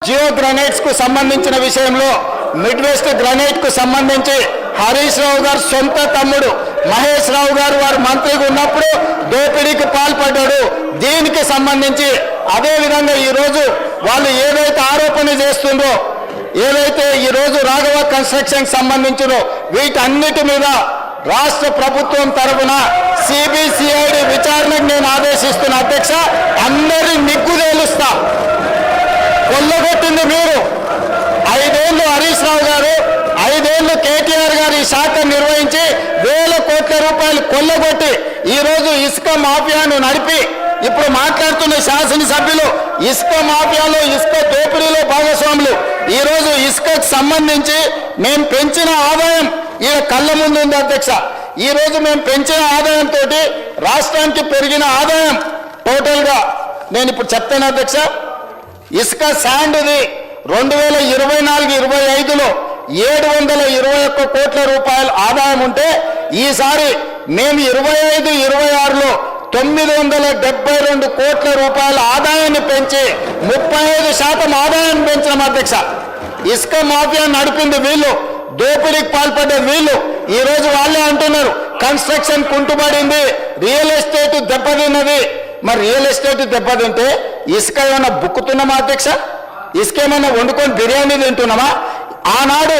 Jio granites కు సంబంధించిన విషయంలో మిడ్ వెస్ట్ గ్రనైట్ కు సంబంధించి హరీష్ రావు గారు సొంత తమ్ముడు మహేష్ రావు గారు వారు మంత్రిగా ఉన్నప్పుడు దోపిడీకి పాల్పడ్డాడు. దీనికి సంబంధించి అదేవిధంగా ఈరోజు వాళ్ళు ఏదైతే ఆరోపణ చేస్తుందో, ఏదైతే ఈరోజు రాఘవ కన్స్ట్రక్షన్ సంబంధించినో వీటన్నిటి మీద రాష్ట్ర ప్రభుత్వం తరఫున సిబిసిఐడి విచారణకు నేను ఆదేశిస్తున్న అధ్యక్ష. అందరి నిగ్గు తేలుస్తా. కొల్లగొట్టింది మీరు. 5 ఏళ్ళు హరీష్ రావు గారు, 5 ఏళ్ళు కేటీఆర్ గారు ఈ శాఖ నిర్వహించి వేల కోట్ల రూపాయలు కొల్లగొట్టి ఈరోజు ఇసుక మాఫియాను నడిపి ఇప్పుడు మాట్లాడుతున్న శాసనసభ్యులు ఇసుక మాఫియాలో ఇసుక దోపిడీలో భాగస్వాములు. ఈరోజు ఇసుకకు సంబంధించి మేము పెంచిన ఆదాయం ఈ కళ్ళ ముందు ఉంది అధ్యక్ష. ఈరోజు మేము పెంచిన ఆదాయంతో రాష్ట్రానికి పెరిగిన ఆదాయం టోటల్గా నేను ఇప్పుడు చెప్తాను అధ్యక్ష. ఇసుక శాండ్ది 2024-25లో 721 కోట్ల రూపాయల ఆదాయం ఉంటే ఈసారి మేము 25-26లో 972 కోట్ల రూపాయల ఆదాయాన్ని పెంచి 35% ఆదాయాన్ని పెంచిన అధ్యక్ష. ఇసుక మాఫియా నడిపింది వీళ్ళు, దోపిడీకి పాల్పడ్డది వీళ్ళు. ఈరోజు వాళ్ళే అంటున్నారు కన్స్ట్రక్షన్ కుంటుపడింది, రియల్ ఎస్టేట్ దెబ్బతిన్నది. మరి రియల్ ఎస్టేట్ దెబ్బతింటే ఇసుక ఏమైనా బుక్కుతున్నామా అధ్యక్ష? ఇసుక ఏమైనా వండుకొని బిర్యానీ తింటున్నామా? ఆనాడు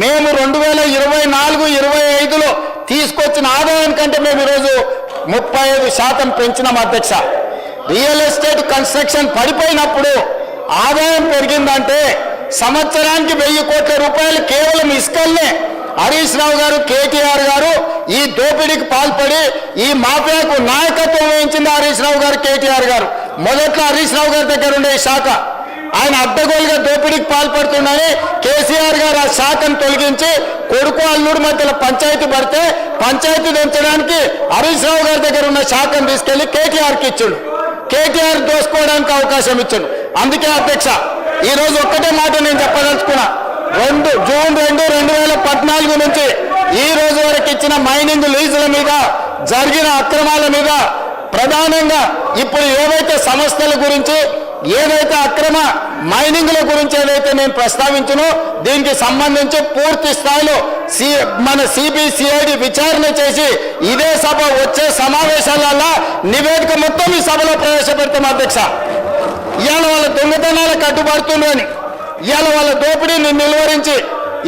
మేము 2024-25లో తీసుకొచ్చిన ఆదాయం కంటే మేము ఈరోజు 35% పెంచినాం అధ్యక్ష. రియల్ ఎస్టేట్ కన్స్ట్రక్షన్ పడిపోయినప్పుడు ఆదాయం పెరిగిందంటే సంవత్సరానికి 1000 కోట్ల రూపాయలు కేవలం ఇసుకల్నే హరీష్ రావు గారు, కేటీఆర్ గారు ఈ దోపిడీకి పాల్పడి ఈ మాఫియాకు నాయకత్వం వహించింది హరీష్ రావు గారు, కేటీఆర్ గారు. మొదట్లో హరీష్ రావు గారి దగ్గర ఉండే ఈ శాఖ ఆయన అడ్డగోలుగా దోపిడీకి పాల్పడుతుందని కేసీఆర్ గారు ఆ శాఖను తొలగించి కొడుకు అల్లుడు మధ్యలో పంచాయతీ పడితే పంచాయతీ పెంచడానికి హరీష్ రావు గారి దగ్గర ఉన్న శాఖను తీసుకెళ్లి కేటీఆర్కి ఇచ్చాడు. కేటీఆర్ దోసుకోవడానికి అవకాశం ఇచ్చాడు. అందుకే అధ్యక్ష ఈరోజు ఒక్కటే మాట నేను చెప్పదలుచుకున్నా. జూన్ 2, 2014 నుంచి ఈ రోజు వరకు ఇచ్చిన మైనింగ్ లీజుల మీద జరిగిన అక్రమాల మీద ప్రధానంగా ఇప్పుడు ఏవైతే సంస్థల గురించి, ఏదైతే అక్రమ మైనింగ్ల గురించి ఏదైతే నేను ప్రస్తావించను దీనికి సంబంధించి పూర్తి స్థాయిలో మన సిబిసిఐడి విచారణ చేసి ఇదే సభ వచ్చే సమావేశాలలో నివేదిక మొత్తం ఈ సభలో ప్రవేశపెడతాం అధ్యక్ష. ఇవాళ వాళ్ళ దొంగతనాలకు అడ్డుపడుతుందని, ఇవాళ వాళ్ళ దోపిడీని నిలువరించి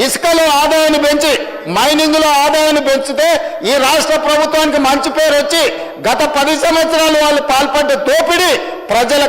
ఇసుకలో ఆదాయాన్ని పెంచి మైనింగ్లో ఆదాయాన్ని పెంచితే ఈ రాష్ట్ర ప్రభుత్వానికి మంచి పేరు వచ్చి గత 10 సంవత్సరాలు వాళ్ళు పాల్పడ్డ దోపిడీ ప్రజలకు